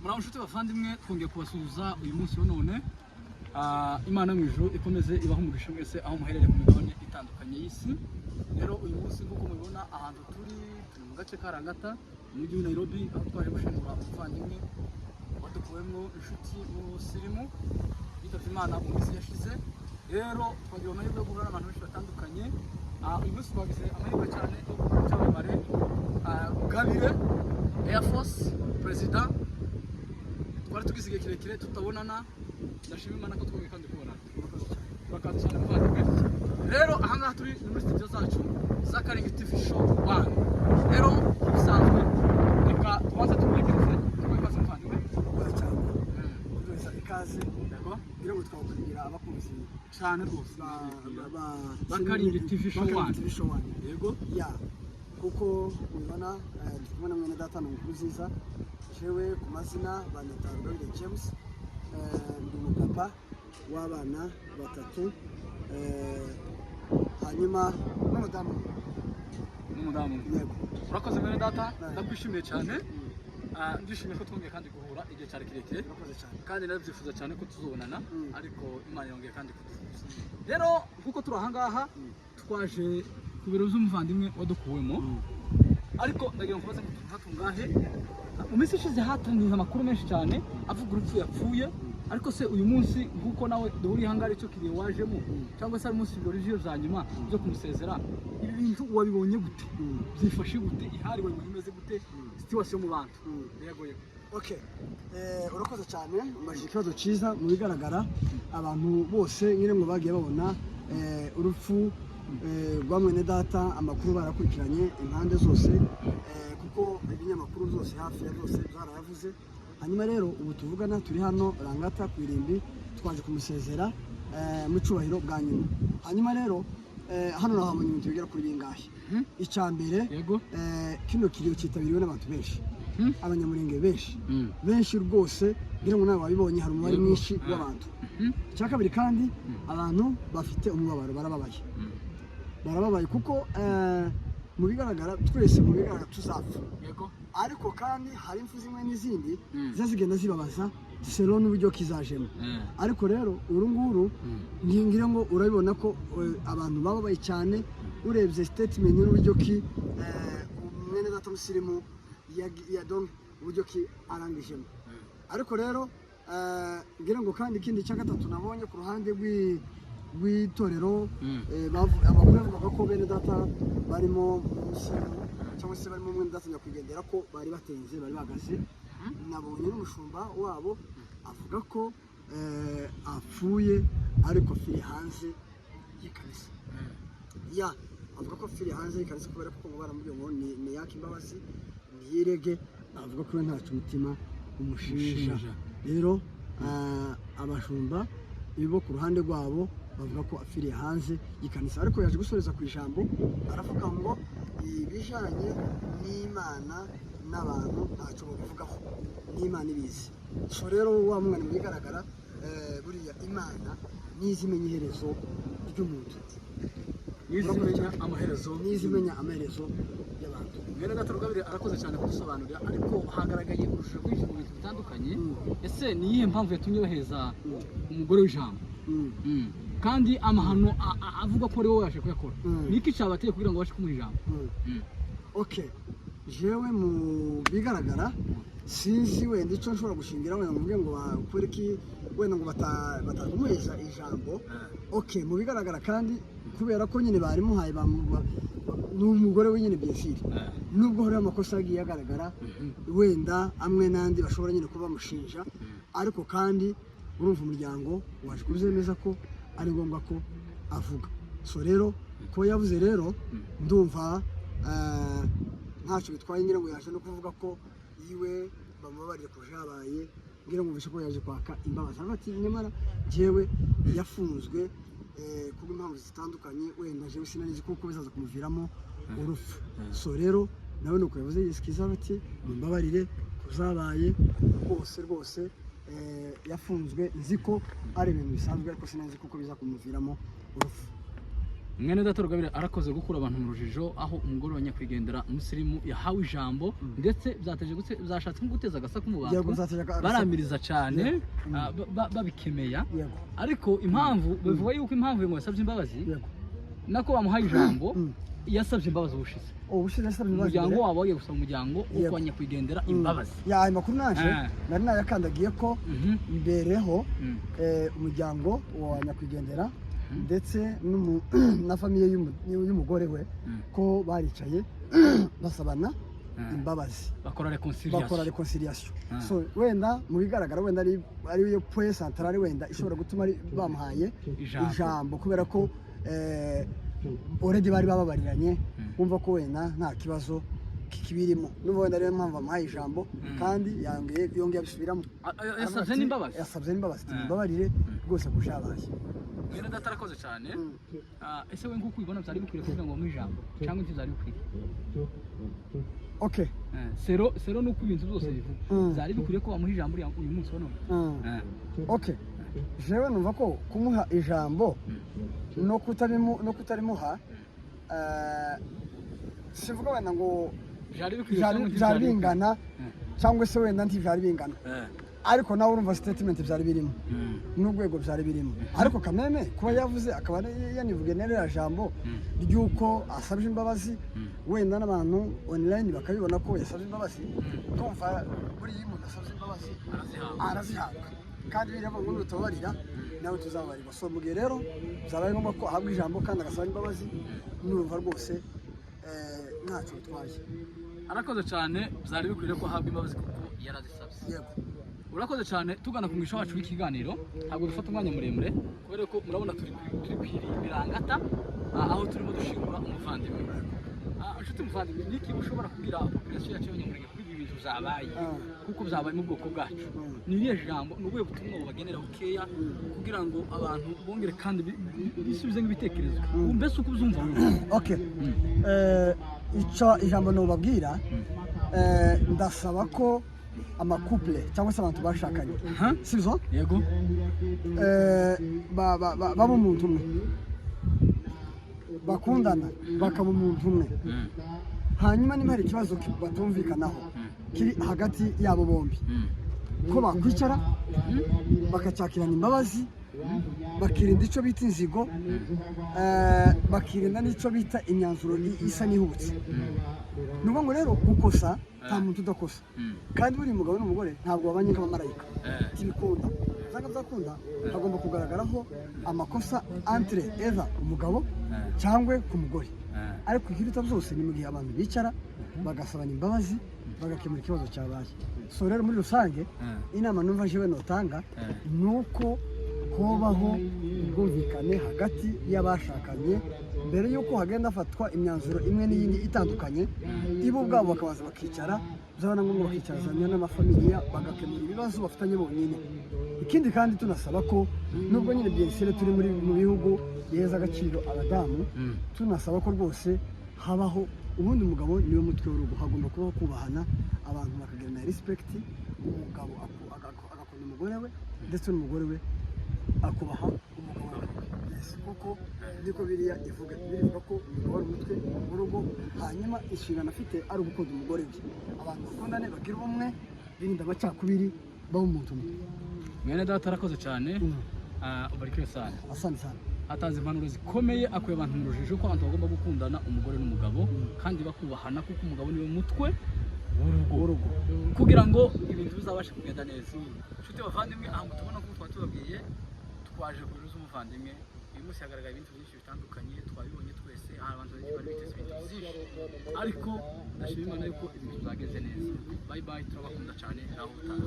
Muramushuti bavandimwe twongeye kubasuhuza uyu munsi wa none. Imana mu ijuru ikomeze ibaho umugisha mwese aho muherereye ku migabane itandukanye y'isi. Rero uyu munsi nk'uko mubibona ahantu turi mu gace ka Rangata mu mujyi wa Nairobi, aho twaje gushingura umuvandimwe wadukuwemo inshuti n'umusirimu yitabye Imana mu minsi yashize. Rero twagira amahirwe yo guhura n'abantu benshi batandukanye. Uyu munsi twagize amahirwe cyane yo guhura n'icyamamare Gabire Air Force President. Twari tugize igihe kirekire tutabonana, ndashima Imana ko twongeye kandi kubonana. Turakaza cyane muvandimwe. Rero aha ngaha turi muri studio zacu za Karingi TV Show 1. Rero bisanzwe reka tubanze tumwegereze twakaze muvandimwe. Urakoze cyane. Kuduza ikaze. Yego. Ngira ngo twakubwira abakunzi cyane rwose ba Karingi TV Show 1. Yego. Ya. Kuko ubona kumwe na mwene data n'umukuru nziza. Jewe ku mazina banita Gabire James, ndi umupapa w'abana batatu, hanyuma n'umudamu. Yego. Urakoze mwene data, ndakwishimiye cyane. Ndishimiye ko twongeye kandi guhura igihe cyari kirekire. Urakoze cyane. Kandi nabyifuza cyane ko tuzobonana, ariko Imana yongeye kandi kuduhuza. Rero nkuko turi aha ngaha twaje ku biro by'umuvandimwe wadukuwemo, ariko ndagira ngo kubaze hatungahe. Mu minsi ishize hatangiza amakuru menshi cyane avuga urupfu yapfuye, ariko se uyu munsi nkuko nawe duhuriye aha ngaha icyo kiriye wajemo cyangwa se ari munsi y'ibirori za nyuma byo kumusezera, ibi bintu wabibonye gute? Byifashe gute? Ihari wabibonye imeze gute? Situation mu bantu yagoye. Okay. Urakoze cyane, umajije ikibazo cyiza. Mu bigaragara abantu bose nyine ngo bagiye babona urupfu rwa mwene data, amakuru barakurikiranye impande zose, kuko ibinyamakuru byose hafi ya byose byarayavuze. Hanyuma rero ubu tuvugana turi hano Rangata ku irimbi, twaje kumusezera mu cyubahiro bwa nyuma. Hanyuma rero hano nahabonye ibintu bigera kuri bingahe. Icyambere, kino kiriyo cyitabiriwe n'abantu benshi, abanyamurenge benshi rwose, ngira ngo nawe wabibonye, hari umubare mwinshi w'abantu. Icya kabiri kandi abantu bafite umubabaro, barababaye kuko mu bigaragara twese mu bigaragara tuzapfa. Ariko kandi hari impfu zimwe n'izindi zigenda zibabaza selo n'uburyo kizajemo. Ariko rero uru nguru ngira ngo urabibona ko abantu bababaye cyane, urebye statement n'uburyo ki mwene data musirimu ya don uburyo ki arangijemo. Ariko rero ngira ngo kandi ikindi cya gatatu nabonye ku ruhande rw'itorero, amakuru avuga ko bene data barimo musirimu cyangwa se barimo mwene data nyakwigendera ko bari batenze, bari bagaze. Nabonye n'umushumba wabo avuga ko apfuye ariko afiri hanze y'ikanisa. Avuga ko afiri hanze y'ikanisa kubera ko baramubwiye ngo ni yaka imbabazi, niyirege. Avuga ko ntacyo umutima umushinja. Rero abashumba bo ku ruhande rwabo bavuga ko afiriye hanze y'ikanisa, ariko yaje gusoreza ku ijambo aravuga ngo ibijanye n'Imana n'abantu ntacyo babivugaho, n'Imana ibizi. So rero wa mwana mu bigaragara buriya Imana nizimenya iherezo ry'umuntu, nizimenya amaherezo y'abantu. Mwene data Gabire arakoze cyane kudusobanurira, ariko hagaragaye kurusha kwinshi mu bintu bitandukanye. Ese ni iyihe mpamvu yatumye baheza umugore w'ijambo? Kandi amahano avuga ko ari wowe waje kuyakora, niki cyabateye kugira ngo bashe kumuha ijambo? Okay, jewe mu bigaragara sinzi wenda icyo nshobora gushingira wenda mvuge ngo bakore iki, wenda ngo batakumuheza ijambo. Okay, mu bigaragara kandi kubera ko nyine bari muhaye n'umugore we nyine byesiri, nubwo hari amakosa yagiye agaragara wenda amwe n'andi bashobora nyine kuba bamushinja, ariko kandi urumva umuryango waje kubizemeza ko ari ngombwa ko avuga. So rero ko yavuze rero ndumva ntacyo bitwaye, ngira ngo yaje no kuvuga ko yiwe bamubabarire ko yabaye, ngira ngo ko yaje kwaka imbabazi. Ati nyamara jewe yafunzwe kubw'impamvu zitandukanye, wenda jewe sinanizi kuko bizaza kumuviramo urupfu. So rero nawe nuko yavuze yisikiza ati mumbabarire kuzabaye rwose yafunzwe, nzi ko ari ibintu bisanzwe, ariko sinanizi kuko biza kumuviramo urupfu. mwene data Rugabire arakoze gukura abantu mu rujijo aho umugore wa nyakwigendera umusirimu yahawe ijambo ndetse byashatse nko guteza agasaku mu bantu baramiriza cyane babikemeya ariko impamvu bivuga yuko impamvu ngo yasabye imbabazi nako bamuhaye ijambo yasabye imbabazi ubushize yasabye imbabazi umuryango wabo wagiye gusaba umuryango wo kwa nyakwigendera imbabazi ya makuru naje nari nayakandagiye ko imbereho umuryango wa nyakwigendera ndetse na famiye y'umugore we ko baricaye basabana imbabazi bakora reconciliation so wenda mu bigaragara wenda ari yo point centrale wenda ishobora gutuma bamuhaye ijambo kubera ko already bari bababariranye bumva ko wenda nta kibazo kibirimo n'ubu wenda ariyo mpamvu bamuhaye ijambo kandi yongeye abisubiramo yasabye n'imbabazi imbabarire rwose kushabaye mwene data arakoze cyane ese we nk'uko ubibona byari bikwiriye kugira ngo bamuhe ijambo cyangwa ibyo byari bikwiriye okay sero nuko ibintu byose bivuga byari bikwiriye ko bamuha ijambo uyu munsi wa none okay jewe numva ko kumuha ijambo no kutarimuha sivuga wenda ngo byari bingana cyangwa se wenda ntibyari bingana ariko nawe urumva statement byari birimo n'urwego byari birimo ariko kameme kuba yavuze akaba yanivuge nerera jambo ryuko asabye imbabazi wenda n'abantu online bakabibona ko yasabye imbabazi tumva buri umuntu asabye imbabazi arazihabwa kandi birava ngo tutabarira nawe tuzabarirwa so mugihe rero zabaye ngombwa ko ahabwa ijambo kandi agasaba imbabazi n'urumva rwose ntacyo bitwaye arakoze cyane byari bikwiriye ko ahabwa imbabazi kuko yarazisabye yego urakoze cyane tugana ku mwisho wacu w'ikiganiro ntabwo dufata umwanya muremure kubera ko murabona turi kwirangata aho turimo dushingura umuvandimwe inshuti muvandimwe niki ushobora kubwira population yacu y'abanyamurenge kuri ibi bintu zabaye kuko zabaye mu bwoko bwacu ni iriya jambo ni ubuye butumwa bubagenera bukeya kugira ngo abantu bongere kandi bisubize nk'ibitekerezo mbese uko uzumva okay ijambo nubabwira ndasaba ko amakouple cyangwa se abantu bashakanye sibyo yego baba umuntu umwe bakundana bakaba umuntu umwe hanyuma niba hari ikibazo batumvikanaho kiri hagati yabo bombi ko bakwicara bakacyakirana imbabazi bakirinda icyo bita inzigo bakirinda n'icyo bita imyanzuro isa n'ihutse ni ukuvuga ngo rero gukosa nta muntu udakosa kandi buri mugabo n'umugore ntabwo babanye nk'abamarayika ntibikunda usanga byakunda hagomba kugaragaraho amakosa entre eva umugabo cyangwa ku mugore ariko ikiruta byose ni mu gihe abantu bicara bagasabana imbabazi bagakemura ikibazo cyabaye so rero muri rusange inama numva jewe notanga ni uko kubaho ubwumvikane hagati y'abashakanye mbere y'uko hagenda hafatwa imyanzuro imwe n'iyindi itandukanye ibo ubwabo bakabanza bakicara byabona ngombwa bakicarazanya n'amafamiliya bagakemura ibibazo bafitanye bonyine ikindi kandi tunasaba ko nubwo nyine byensire turi mu bihugu yeza agaciro abadamu tunasaba ko rwose habaho ubundi umugabo niwe mutwe w'urugo hagomba kubaho kubahana abantu bakagirana respect umugabo agakunda umugore we ndetse n'umugore we akubaha umugabo we kuko niko biriya bivuga ko umugabo ari umutwe w'urugo hanyuma inshingano afite ari ugukunda umugore we abantu bakundane bagira ubumwe birinda amacakubiri baba umuntu umwe mwene data arakoze cyane ubarikiwe sana asante sana atanze impanuro zikomeye akuye abantu mu rujijo ko abantu bagomba gukundana umugore n'umugabo kandi bakubahana kuko umugabo niwe mutwe w'urugo kugira ngo ibintu bizabashe kugenda neza inshuti bavandimwe aha tubona ko twatubabwiye twaje ku biro z'umuvandimwe uyu munsi hagaragara ibintu byinshi bitandukanye twabibonye twese hari abantu benshi bari biteze ibintu byinshi ariko ndashima Imana yuko ibintu byageze neza bye bye turabakunda cyane naho utaha